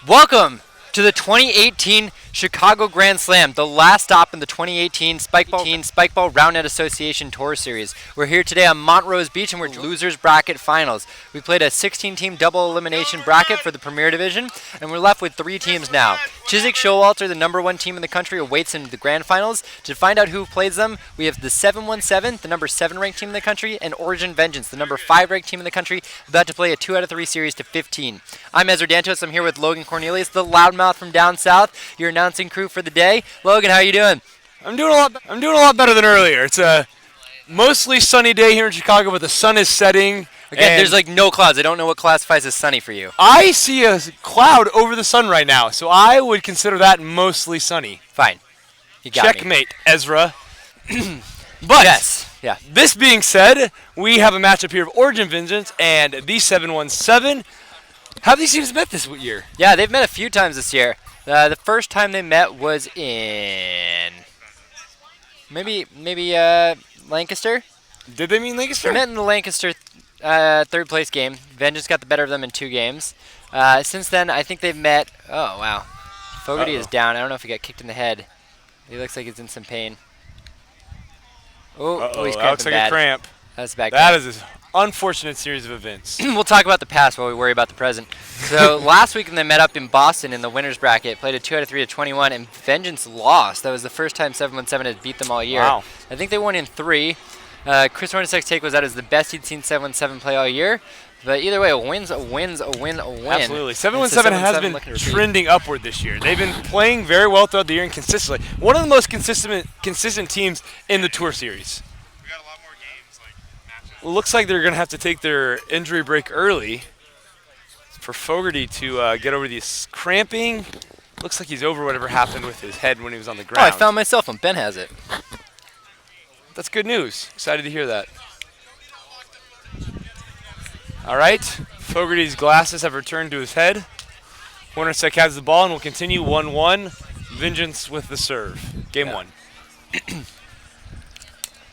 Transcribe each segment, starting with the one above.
Welcome to the 2018 Chicago Grand Slam, the last stop in the 2018 Spikeball Roundnet Association Tour Series. We're here today on Montrose Beach, and we're losers bracket finals. We played a 16-team double elimination bracket for the Premier Division, and we're left with 3 teams now. Chiswick Showalter, the number 1 team in the country, awaits in the grand finals. To find out who plays them, we have the 717, the number 7 ranked team in the country, and Origin Vengeance, the number 5 ranked team in the country, about to play a 2 out of 3 series to 15. I'm Ezra Dantos. I'm here with Logan Cornelius, the loudmouth from down south, your announcing crew for the day. Logan, how are you doing? I'm doing a lot better than earlier. It's a mostly sunny day here in Chicago, but the sun is setting. Again, there's like no clouds. I don't know what classifies as sunny for you. I see a cloud over the sun right now, so I would consider that mostly sunny. Fine. You got me. Checkmate, Ezra. But yes. Yeah. This being said, we have a matchup here of Origin Vengeance and the 717. Have these teams met this year? Yeah, they've met a few times this year. The first time they met was in maybe Lancaster. Did they mean Lancaster? They met in the Lancaster third place game. Vengeance got the better of them in 2 games. Since then, I think they've met. Oh wow, Fogarty is down. I don't know if he got kicked in the head. He looks like he's in some pain. Oh, he's cramping that looks like bad. a cramp. That's bad. That is an unfortunate series of events. We'll talk about the past while we worry about the present. So last week when they met up in Boston in the winners bracket, played a 2 out of 3 to 21, and Vengeance lost. That was the first time 717 had beat them all year. Wow. I think they won in 3. Chris Hornacek's take was that is the best he'd seen 717 play all year. But either way, a win's a win. Absolutely. 717 has been trending upward this year. They've been playing very well throughout the year and consistently. One of the most consistent teams in the Tour Series. We got a lot more games, matches. Looks like they're going to have to take their injury break early for Fogarty to get over this cramping. Looks like he's over whatever happened with his head when he was on the ground. Oh, I found my cell phone. Ben has it. That's good news. Excited to hear that. All right. Fogarty's glasses have returned to his head. Hornacek has the ball and will continue 1-1. Vengeance with the serve. Game 1.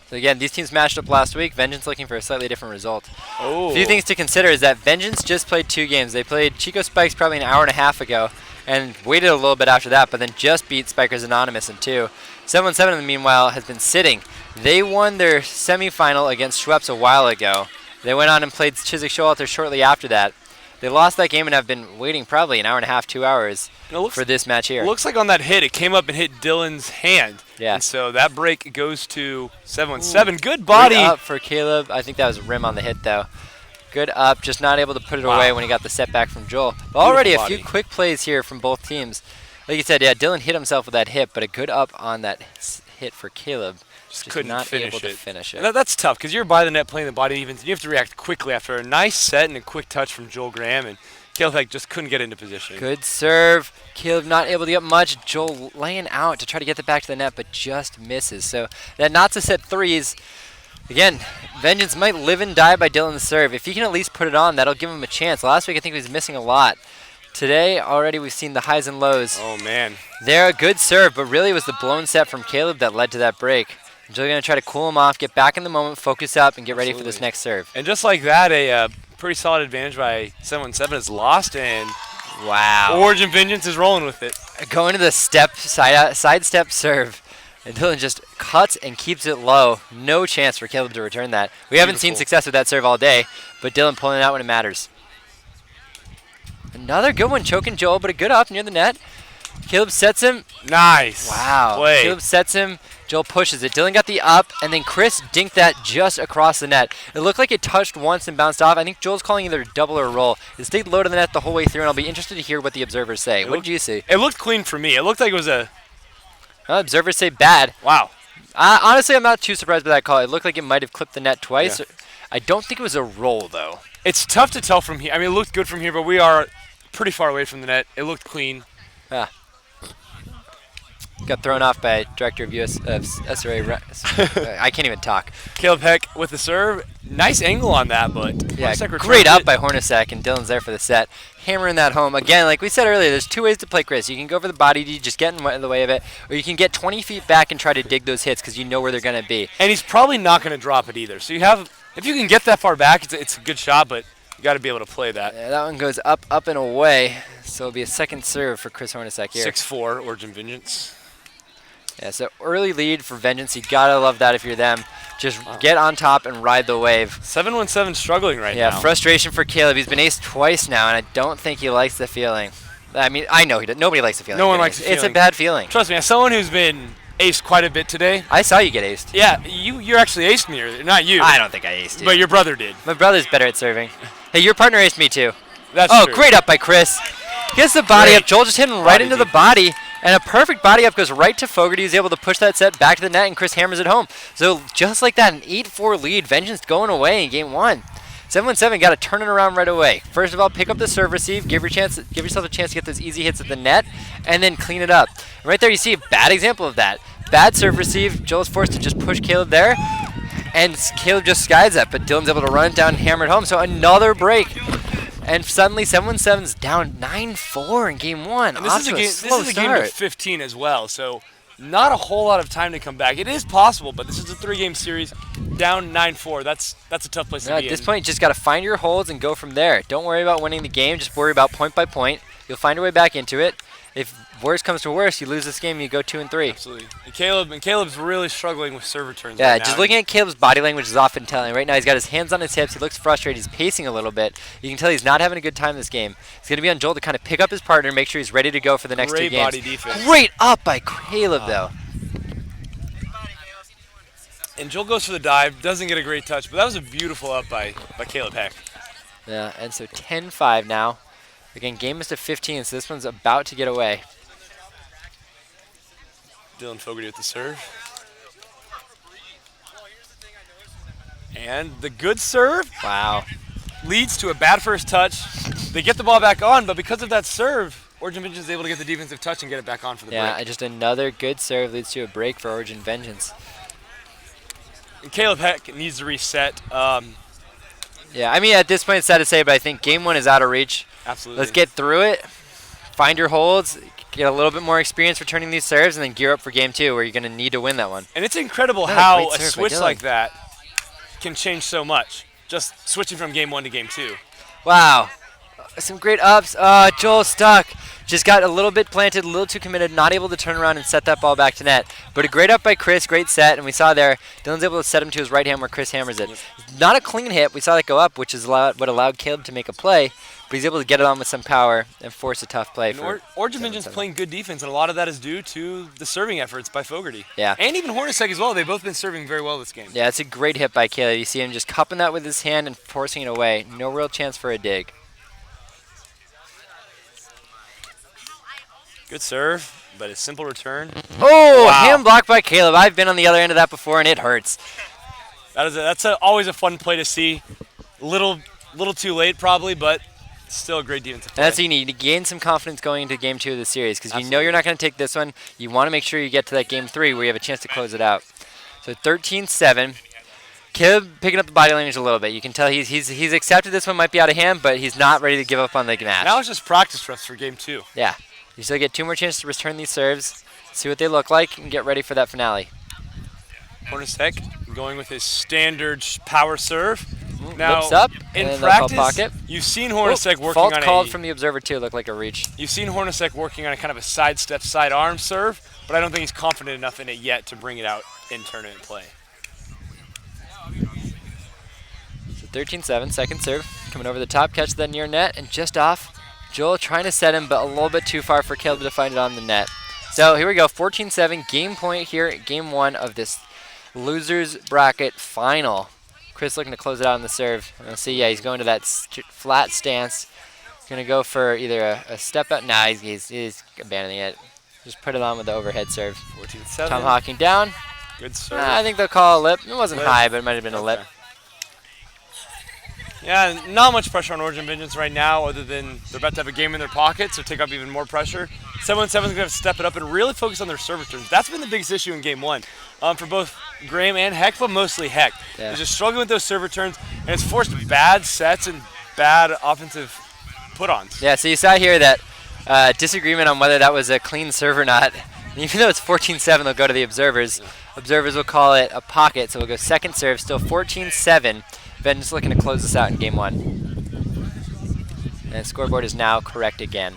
So again, these teams matched up last week. Vengeance looking for a slightly different result. Oh. A few things to consider is that Vengeance just played 2 games. They played Chico Spikes probably an hour and a half ago and waited a little bit after that, but then just beat Spikers Anonymous in 2. 717, in the meanwhile, has been sitting. They won their semifinal against Schweppes a while ago. They went on and played Chiswick Showalter shortly after that. They lost that game and have been waiting probably an hour and a half, 2 hours for this match here. Looks like on that hit, it came up and hit Dylan's hand. Yeah. And so that break goes to 717. Good body. Good up for Caleb. I think that was rim on the hit, though. Good up, just not able to put it away when he got the setback from Joel. But already a few quick plays here from both teams. Like you said, yeah, Dylan hit himself with that hit, but a good up on that hit for Caleb. Just couldn't not finish able it. to finish it. That's tough because you're by the net playing the body evens. You have to react quickly after a nice set and a quick touch from Joel Graham, and Caleb just couldn't get into position. Good serve. Caleb not able to get much. Joel laying out to try to get it back to the net, but just misses. So that not to set threes. Again, Vengeance might live and die by Dylan's serve. If he can at least put it on, that'll give him a chance. Last week I think he was missing a lot. Today, already we've seen the highs and lows. Oh, man. They're a good serve, but really it was the blown set from Caleb that led to that break. Joel's going to try to cool him off, get back in the moment, focus up, and get ready for this next serve. And just like that, a pretty solid advantage by 717 is lost, and wow. Origin Vengeance is rolling with it. Going to the side step serve. And Dylan just cuts and keeps it low. No chance for Caleb to return that. We haven't seen success with that serve all day, but Dylan pulling it out when it matters. Another good one, choking Joel, but a good up near the net. Caleb sets him. Nice. Wow. Play. Caleb sets him. Joel pushes it. Dylan got the up, and then Chris dinked that just across the net. It looked like it touched once and bounced off. I think Joel's calling either a double or a roll. It stayed low to the net the whole way through, and I'll be interested to hear what the observers say. What did you see? It looked clean for me. It looked like it was a... Observers say bad. Wow. Honestly, I'm not too surprised by that call. It looked like it might have clipped the net twice. Yeah. I don't think it was a roll, though. It's tough to tell from here. I mean, it looked good from here, but we are pretty far away from the net. It looked clean. Got thrown off by director of SRA. I can't even talk. Caleb Heck with the serve. Nice angle on that, but yeah, great up by Hornacek, and Dylan's there for the set. Hammering that home. Again, like we said earlier, there's 2 ways to play Chris. You can go for the body, you just get in the way of it, or you can get 20 feet back and try to dig those hits because you know where they're going to be. And he's probably not going to drop it either. So you have, if you can get that far back, it's a good shot, but You got to be able to play that. Yeah, that one goes up, up, and away. So it'll be a second serve for Chris Hornacek here. 6-4, Origin Vengeance. Yeah, so early lead for Vengeance. You gotta love that if you're them. Just get on top and ride the wave. 717 struggling right now. Yeah, frustration for Caleb. He's been aced twice now, and I don't think he likes the feeling. I mean, I know he does. Nobody likes the feeling. No one of likes getting the aced. feeling. It's a bad feeling. Trust me, as someone who's been aced quite a bit today. I saw you get aced. Yeah, you actually aced me, or not you. I don't think I aced you. But your brother did. My brother's better at serving. Hey, your partner aced me too. That's Oh, true. great up by Chris. Gets the body Great up. Joel just hit him right body into the defense. body. And a perfect body up goes right to Fogarty. He's able to push that set back to the net, and Chris hammers it home. So just like that, an 8-4 lead. Vengeance going away in game one. 717 got to turn it around right away. First of all, pick up the serve receive. Give yourself a chance to get those easy hits at the net, and then clean it up. And right there, you see a bad example of that. Bad serve receive. Joel's forced to just push Caleb there, and Caleb just skies that, but Dylan's able to run it down and hammer it home. So another break. And suddenly 717's down 9-4 in game one. And this Off is a to game. slow This is a game to start. 15 as well. So not a whole lot of time to come back. It is possible, but this is a 3-game series. Down 9-4. That's a tough place to No, be at this in. point, you just got to find your holds and go from there. Don't worry about winning the game. Just worry about point by point. You'll find your way back into it. If worse comes to worse, you lose this game, you go 2-3. Absolutely. And Caleb's really struggling with serve returns. Yeah, right just now. looking at Caleb's body language is often telling. Right now, he's got his hands on his hips. He looks frustrated. He's pacing a little bit. You can tell he's not having a good time this game. It's going to be on Joel to kind of pick up his partner, make sure he's ready to go for the next Great two games. body defense. Great up by Caleb, though. And Joel goes for the dive, doesn't get a great touch, but that was a beautiful up by Caleb Heck. Yeah, and so 10-5 now. Again, game is to 15, so this one's about to get away. Dylan Fogarty with the serve. And the good serve Wow. leads to a bad first touch. They get the ball back on, but because of that serve, Origin Vengeance is able to get the defensive touch and get it back on for the Yeah, break. just another good serve leads to a break for Origin Vengeance. And Caleb Heck needs to reset. Yeah, I mean, at this point, it's sad to say, but I think game one is out of reach. Absolutely. Let's get through it, find your holds, get a little bit more experience returning these serves, and then gear up for game two, where you're going to need to win that one. And it's incredible What a how great a serve by switch Dylan. like that can change so much. Just switching from game one to game two. Wow. Some great ups. Joel stuck. Just got a little bit planted, a little too committed, not able to turn around and set that ball back to net. But a great up by Chris, great set, and we saw there, Dylan's able to set him to his right hand where Chris hammers it. Not a clean hit. We saw that go up, which is what allowed Caleb to make a play, but he's able to get it on with some power and force a tough play And for Origin Vengeance 7-7. playing good defense, and a lot of that is due to the serving efforts by Fogarty. Yeah. And even Hornacek as well. They've both been serving very well this game. Yeah, it's a great hit by Caleb. You see him just cupping that with his hand and forcing it away. No real chance for a dig. Good serve, but a simple return. Oh, Wow. hand blocked by Caleb. I've been on the other end of that before, and it hurts. That's always a fun play to see. Little too late probably, but still a great defensive play. And that's what you need to gain some confidence going into game two of the series, because you know Absolutely. you're not going to take this one. You want to make sure you get to that game three where you have a chance to close it out. So 13-7. Caleb picking up the body language a little bit. You can tell he's accepted this one might be out of hand, but he's not ready to give up on the match. Now it's just practice for us for game two. Yeah. You still get two more chances to return these serves, see what they look like, and get ready for that finale. Hornacek going with his standard power serve. Now, Whips up, in and they'll call practice, pocket. you've seen Hornacek working Fault on called a from the observer too. Looked like a reach. You've seen Hornacek working on a kind of a sidestep, side arm serve, but I don't think he's confident enough in it yet to bring it out in tournament play. So 13-7, second serve, coming over the top, catch that near net, and just off. Joel trying to set him, but a little bit too far for Caleb to find it on the net. So here we go, 14-7, game point here at game one of this losers bracket final. Chris looking to close it out on the serve. And we'll see, yeah, he's going to that flat stance. Going to go for either a step out. Nah, he's abandoning it. Just put it on with the overhead serve. 14-7. Tom Hawking down. Good serve. I think they'll call a lip. It wasn't Lip. high, but it might have been a lip. Okay. Yeah, not much pressure on Origin Vengeance right now, other than they're about to have a game in their pocket, so take up even more pressure. 717's going to have to step it up and really focus on their serve returns. That's been the biggest issue in game one for both Graham and Heck, but mostly Heck. Yeah. They're just struggling with those serve returns, and it's forced bad sets and bad offensive put-ons. Yeah, so you saw here that disagreement on whether that was a clean serve or not. And even though it's 14-7, they'll go to the observers. Observers will call it a pocket, so we'll go second serve, still 14-7. Vengeance looking to close this out in game one. And scoreboard is now correct again.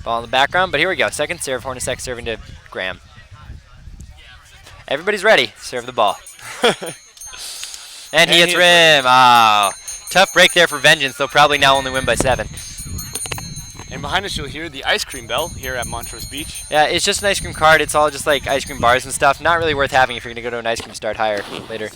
Ball in the background, but here we go. Second serve, Hornacek serving to Graham. Everybody's ready. Serve the ball. And he hits rim. Oh, tough break there for Vengeance. They'll probably now only win by 7. And behind us, you'll hear the ice cream bell here at Montrose Beach. Yeah, it's just an ice cream cart. It's all just like ice cream bars and stuff. Not really worth having if you're going to go to an ice cream start higher later.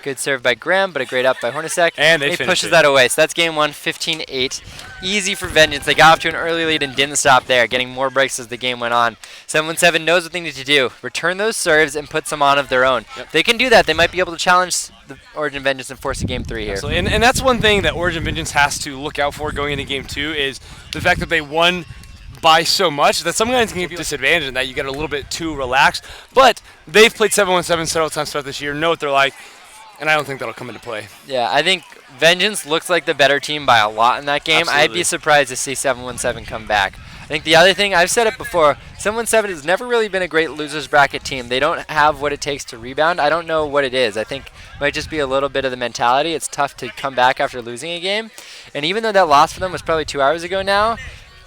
Good serve by Graham, but a great up by Hornacek. And they he finish pushes it. that away. So that's game 1, 15-8. Easy for Vengeance. They got off to an early lead and didn't stop there, getting more breaks as the game went on. 7-1-7 knows what they need to do. Return those serves and put some on of their own. Yep. If they can do that, they might be able to challenge the Origin Vengeance and force a game 3 here. Absolutely. And that's one thing that Origin Vengeance has to look out for going into game 2 is the fact that they won by so much that some guys can get disadvantaged in that you get a little bit too relaxed. But they've played 7-1-7 several times throughout this year, know what they're like, and I don't think that'll come into play. Yeah, I think Vengeance looks like the better team by a lot in that game. Absolutely. I'd be surprised to see 7-1-7 come back. I think the other thing, I've said it before, 7-1-7 has never really been a great losers bracket team. They don't have what it takes to rebound. I don't know what it is. I think it might just be a little bit of the mentality. It's tough to come back after losing a game. And even though that loss for them was probably 2 hours ago now,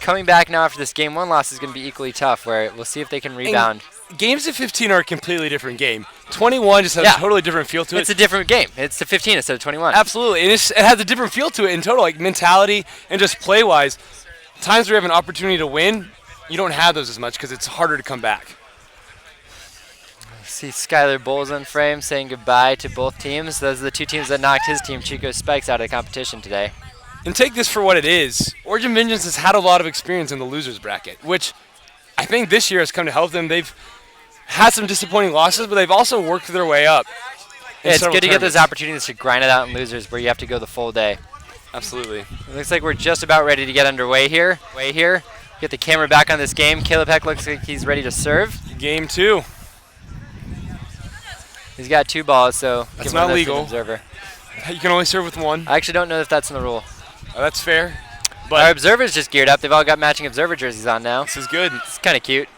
coming back now after this game 1 loss is going to be equally tough, where we'll see if they can rebound. Games of 15 are a completely different game. 21 just has Yeah. a totally different feel to it. It's a different game. It's the 15 instead of 21. Absolutely, and it has a different feel to it in total, like mentality and just play-wise. Times where you have an opportunity to win, you don't have those as much because it's harder to come back. See Skylar Bowles on frame saying goodbye to both teams. Those are the 2 teams that knocked his team, Chico Spikes, out of the competition today. And take this for what it is. Origin Vengeance has had a lot of experience in the losers bracket, which I think this year has come to help them. They've had some disappointing losses, but they've also worked their way up. Yeah, it's good to get those opportunities to grind it out in losers where you have to go the full day. Absolutely. It looks like we're just about ready to get underway here. Get the camera back on this game. Caleb Heck looks like he's ready to serve. Game 2. He's got 2 balls, so That's give not one of those to legal. the observer. You can only serve with 1. I actually don't know if that's in the rule. That's fair. Our But observer's just geared up. They've all got matching observer jerseys on now. this is good. It's kind of cute.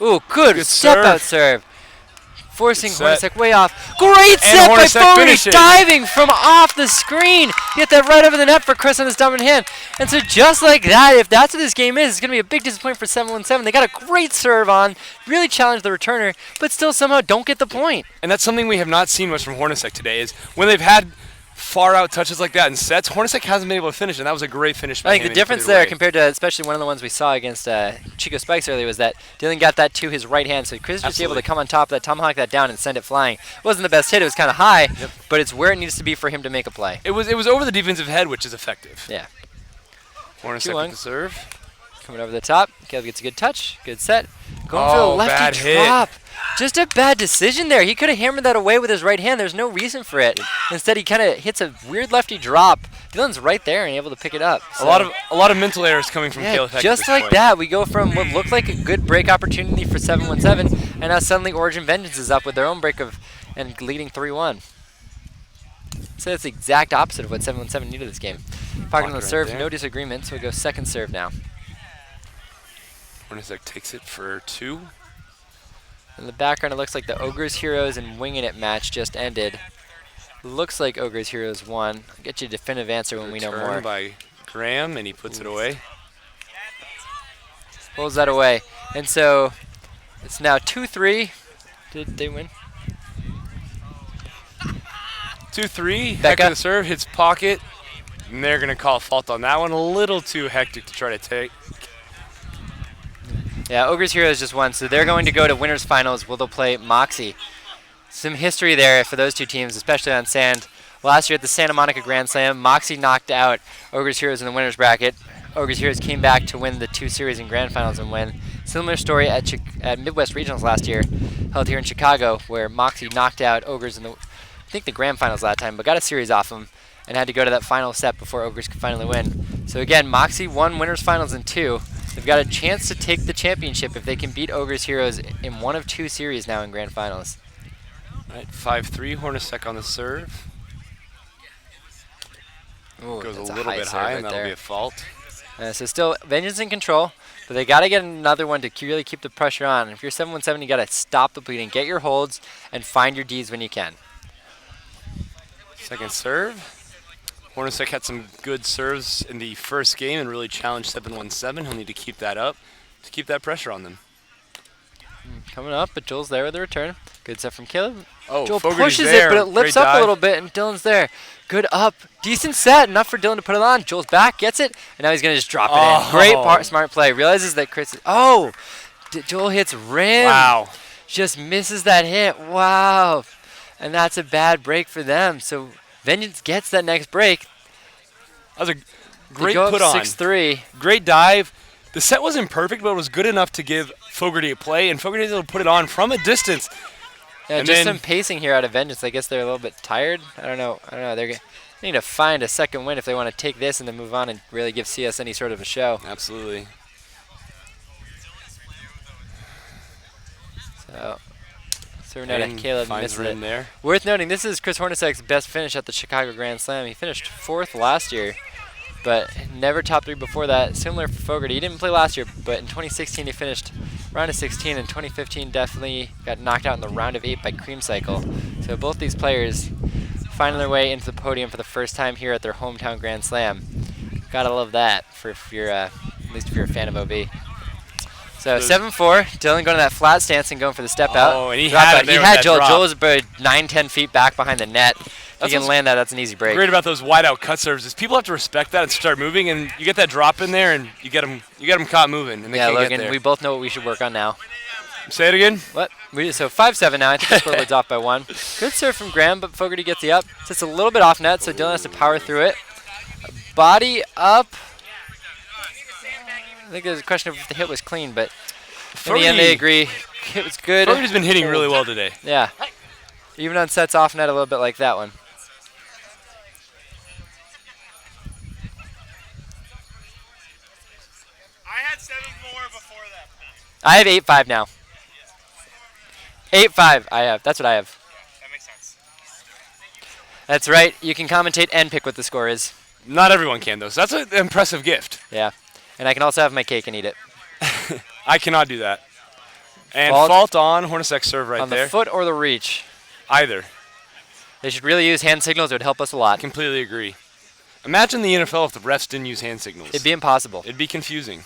Ooh, good step serve. out serve. Forcing Good set. Hornacek way off. Great set by Hornacek Fogarty, finishes. diving from off the screen. Get that right over the net for Chris on his dominant hand. And so just like that, if that's what this game is, it's going to be a big disappointment for 7-1-7. They got a great serve on, really challenged the returner, but still somehow don't get the point. And that's something we have not seen much from Hornacek today is when they've had far out touches like that in sets, Hornacek hasn't been able to finish, and that was a great finish by I think him, the and he put difference it there away. compared to especially one of the ones we saw against Chico Spikes earlier was that Dylan got that to his right hand, so Chris was just able Absolutely. to come on top of that, tomahawk that down, and send it flying. It wasn't the best hit, it was kind of high, but it's where it needs to be for him to make a play. It was over the defensive head, which is effective. Yeah. Hornacek 2-1. with the serve. Coming over the top, Caleb gets a good touch, good set. Going for the Oh, lefty bad hit. drop. Just a bad decision there. He could have hammered that away with his right hand. There's no reason for it. Instead, he kind of hits a weird lefty drop. Dylan's right there and able to pick it up. A lot of mental errors coming from Yeah, Caleb Heck at just this like point. that, we go from what looked like a good break opportunity for 7-1-7, and now suddenly Origin Vengeance is up with their own break and leading 3-1. So that's the exact opposite of what 7-1-7 needed this game. Pocket on the right serve, there. no disagreement, so we go second serve now. Hornacek takes it for 2. In the background, it looks like the Ogres Heroes and Winging It match just ended. Looks like Ogres Heroes won. I'll get you a definitive answer when we know Return more. by Graham, and he puts it away. Pulls that away. And so it's now 2-3. Did they win? 2-3. Heck Becca. of the serve, hits pocket. And they're going to call a fault on that one. A little too hectic to try to take. Yeah, Ogres Heroes just won, so they're going to go to winners finals where they'll play Moxie. Some history there for those 2 teams, especially on sand. Last year at the Santa Monica Grand Slam, Moxie knocked out Ogres Heroes in the winners bracket. Ogres Heroes came back to win the 2 series and grand finals and win. Similar story at Midwest Regionals last year, held here in Chicago, where Moxie knocked out Ogres in the, I think the grand finals last time, but got a series off them and had to go to that final set before Ogres could finally win. So again, Moxie won winners finals in 2. They've got a chance to take the championship if they can beat Ogres Heroes in 1 of 2 series now in grand finals. All right, 5-3. Hornacek on the serve. Ooh, Goes a that's little bit serve high, right and that'll there. be a fault. So still Vengeance in control, but they got to get another one to really keep the pressure on. If you're 7-1-7, you got to stop the bleeding, get your holds, and find your Ds when you can. Second serve. Hornacek had some good serves in the first game and really challenged 7-1-7. He'll need to keep that up to keep that pressure on them. Coming up, but Joel's there with the return. Good set from Caleb. Oh, Joel Fogarty's pushes there. it, but it lifts Great up a dive. little bit, and Dylan's there. Good up. Decent set. Enough for Dylan to put it on. Joel's back, gets it, and now he's going to just drop it in. Great smart play. Realizes that Chris is... Oh! Joel hits rim. Wow. Just misses that hit. Wow. And that's a bad break for them. So Vengeance gets that next break. That was a They great go put up on. 6-3. Great dive. The set wasn't perfect, but it was good enough to give Fogarty a play, and Fogarty was able to put it on from a distance. Yeah, And just then- some pacing here out of Vengeance. I guess they're a little bit tired. I don't know. They need to find a second win if they want to take this and then move on and really give CS any sort of a show. Absolutely. So we're noting And Caleb finds missed rim it. there. Worth noting, this is Chris Hornacek's best finish at the Chicago Grand Slam. He finished 4th last year, but never top 3 before that. Similar for Fogarty. He didn't play last year, but in 2016 he finished round of 16. In 2015 definitely got knocked out in the round of 8 by Cream Cycle. So both these players finding their way into the podium for the first time here at their hometown Grand Slam. Gotta love that for if you're, at least if you're a fan of OB. So 7-4, Dylan going to that flat stance and going for the step out. Oh, and he Drop had out. it there He with had that Joel. Joel. Joel was about 9-10 feet back behind the net. If That's he can what's land that, that's an easy break. Great about those wide out cut serves is people have to respect that and start moving, and you get that drop in there, and you get them caught moving, and they Yeah, can't get Logan, there. we both know what we should work on now. Say it again. What? So 5-7 now. I think the scoreboard's off by 1. Good serve from Graham, but Fogarty gets the up. Sits a little bit off net, so Dylan has to power through it. Body up. I think there's a question of if the hit was clean, but in the end they agree. It was good. Fogarty's been hitting really well today. Yeah. Even on sets off net a little bit like that one. I had 7-4 before that. I have 8-5 now. 8-5 I have. That's what I have. That makes sense. That's right. You can commentate and pick what the score is. Not everyone can, though, so that's an impressive gift. Yeah. And I can also have my cake and eat it. I cannot do that. And Fault. fault on Hornacek serve right On there. the foot or the reach. Either. They should really use hand signals. It would help us a lot. Completely agree. Imagine the NFL if the refs didn't use hand signals. It'd be impossible. It'd be confusing.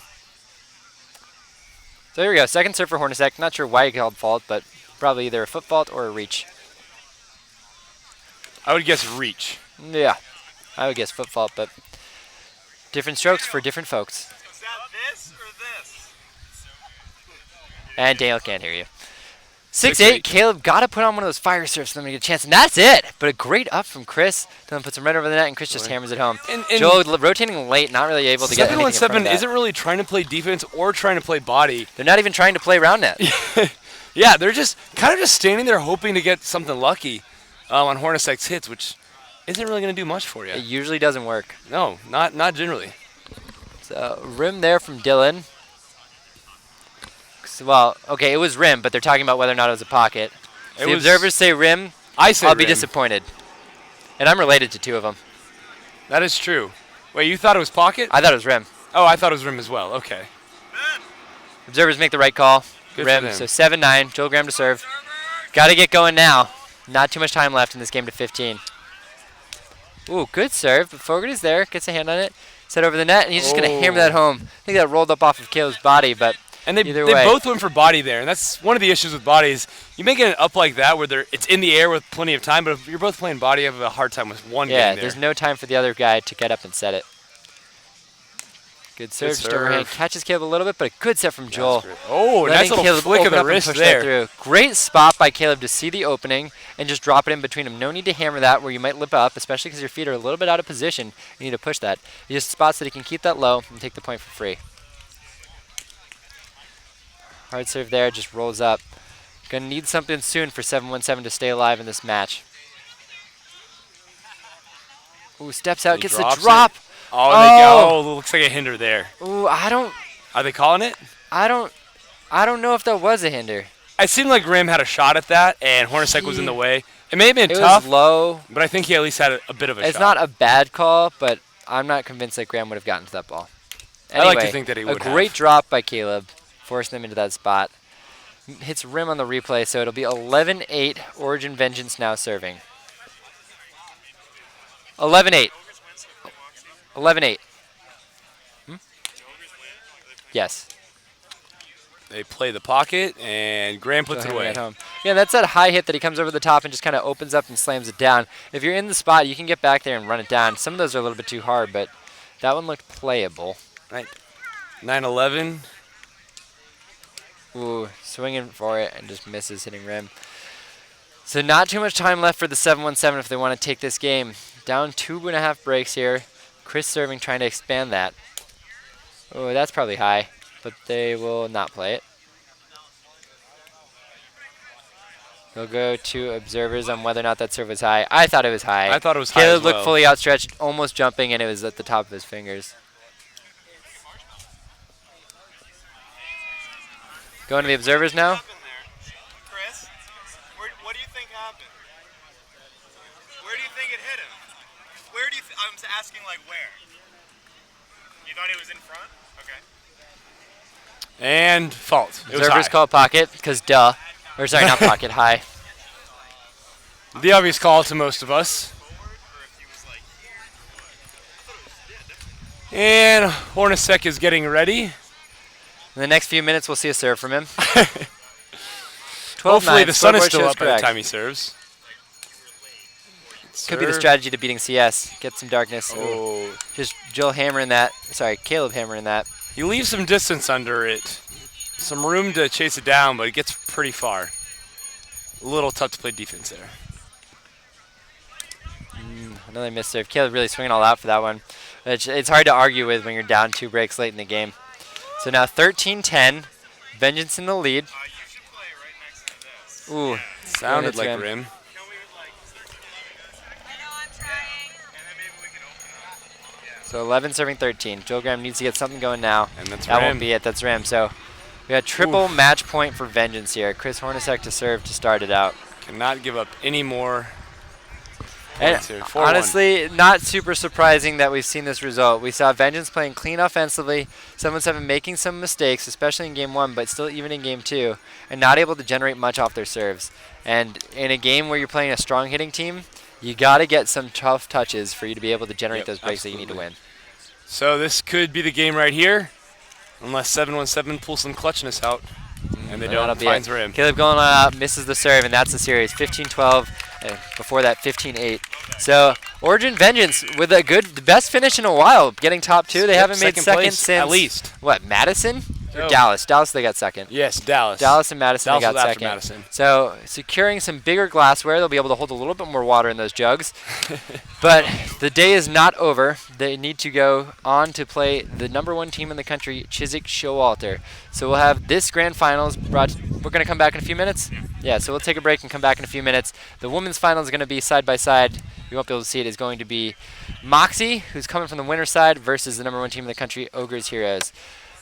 So here we go. Second serve for Hornacek. Not sure why he called fault, but probably either a foot fault or a reach. I would guess reach. Yeah. I would guess foot fault, but different strokes for different folks. Is that this or this? And Daniel can't hear you. 6-8. 6-8. Caleb got to put on one of those fire serves for them to get a chance, and that's it. But a great up from Chris. Dylan puts him right over the net, and Chris just hammers it home. And Joe rotating late, not really able to get anything in front of 7-1-7 that. isn't really trying to play defense or trying to play body. They're not even trying to play round net. Yeah, they're just kind of just standing there hoping to get something lucky on Hornacek's hits, which isn't really going to do much for you. It usually doesn't work. No, not generally. So rim there from Dylan. Well, okay, it was rim, but they're talking about whether or not it was a pocket. If It the was- observers say rim, I said I'll be rim. disappointed. And I'm related to 2 of them. That is true. Wait, you thought it was pocket? I thought it was rim. Oh, I thought it was rim as well. Okay. Observers make the right call. Good for Rim, them. so 7-9. Joel Graham to serve. Got to get going now. Not too much time left in this game to 15. Ooh, good serve, but Fogarty's there. Gets a hand on it. Set over the net, and he's just going to hammer that home. I think that rolled up off of Caleb's body, but And they either way. both went for body there, and that's one of the issues with body is you make it up like that where it's in the air with plenty of time, but if you're both playing body, you have a hard time with one yeah, getting there. there's no time for the other guy to get up and set it. Good serve, just overhand. serve. Catches Caleb a little bit, but a good set from Joel. Oh, nice Letting little Caleb flick of open the up and wrist push there. that through. Great spot by Caleb to see the opening and just drop it in between them. No need to hammer that where you might lip up, especially because your feet are a little bit out of position. You need to push that. He just spots that he can keep that low and take the point for free. Hard serve there, just rolls up. Gonna need something soon for 7-1-7 to stay alive in this match. Ooh, steps out, He gets the drops it. drop. Oh, Oh. looks like a hinder there. Ooh, I don't Are they calling it? know if that was a hinder. It seemed like Graham had a shot at that, and Hornacek was in the way. It may have been It tough, was low. but I think he at least had a bit of a It's shot. not a bad call, but I'm not convinced that Graham would have gotten to that ball. I like to Anyway, think that he a would great have. drop by Caleb, forcing them into that spot. Hits rim on the replay, so it'll be 11-8. Origin Vengeance now serving. 11-8. 11-8. Yes. They play the pocket, and Graham puts it Henry away. at home. Yeah, that's that high hit that he comes over the top and just kind of opens up and slams it down. If you're in the spot, you can get back there and run it down. Some of those are a little bit too hard, but that one looked playable. Right. 9-11. Ooh, swinging for it and just misses hitting rim. So not too much time left for the 7-1-7 if they want to take this game. Down 2.5 breaks here. Chris serving, trying to expand that. Oh, that's probably high, but they will not play it. They'll go to observers on whether or not that serve was high. I thought it was high. I thought it was high Caleb as looked well. fully outstretched, almost jumping, and it was at the top of his fingers. Going to the observers now. Happened there? Chris, what do you think happened? Where do you think it hit him? Where do you? I'm asking like where. You thought he was in front? Okay. And fault. It was Observers high. call pocket, because duh. Or sorry, not pocket, high. The obvious call to most of us. And Hornacek is getting ready. In the next few minutes, we'll see a serve from him. 12-9, Hopefully the sun is scoreboard still shows up by the correct. time he serves. Could be the Serve. strategy to beating CS. Get some darkness. Ooh. Oh, Just Jill hammering that. Sorry, Caleb hammering that. he leaves some distance under it. Some room to chase it down, but it gets pretty far. A little tough to play defense there. Another missed serve. Caleb really swinging all out for that one. It's hard to argue with when you're down 2 breaks late in the game. So now 13-10. Vengeance in the lead. You should play right next to this. Ooh. Sounded hits like rim. rim. And then maybe we can open it up. So 11 serving 13. Joel Graham needs to get something going now. And that's That rim. won't be it. That's rim. So we got triple match point for Vengeance here. Chris Hornacek to serve to start it out. Cannot give up any more. And points here. 4-1. honestly, not super surprising that we've seen this result. We saw Vengeance playing clean offensively, 7-7 making some mistakes, especially in Game 1, but still even in Game 2, and not able to generate much off their serves. And in a game where you're playing a strong hitting team, you got to get some tough touches for you to be able to generate Yep, those breaks that you need to absolutely. win. So this could be the game right here, unless 7-1-7 pulls some clutchness out, and they That'll don't. be Finds it. rim. Caleb going misses the serve, and that's the series. 15-12, and before that 15-8. So Origin Vengeance with the best finish in a while, getting top 2. They Yep, haven't made second place, since at least. what, Madison or Oh. Dallas? Dallas they got second. Yes, Dallas. Dallas and Madison Dallas they was got after second. Madison. So securing some bigger glassware, they'll be able to hold a little bit more water in those jugs. But the day is not over. They need to go on to play the #1 team in the country, Chiswick Showalter. So we'll have this grand finals brought. We're going to come back in a few minutes. Yeah, so we'll take a break and come back in a few minutes. The women's final is going to be side by side. You won't be able to see it. Is going to be Moxie, who's coming from the winner's side, versus the #1 team in the country, Ogres Heroes.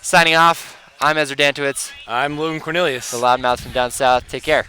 Signing off. I'm Ezra Dantowitz, I'm Logan Cornelius. the loudmouth from down south. Take care.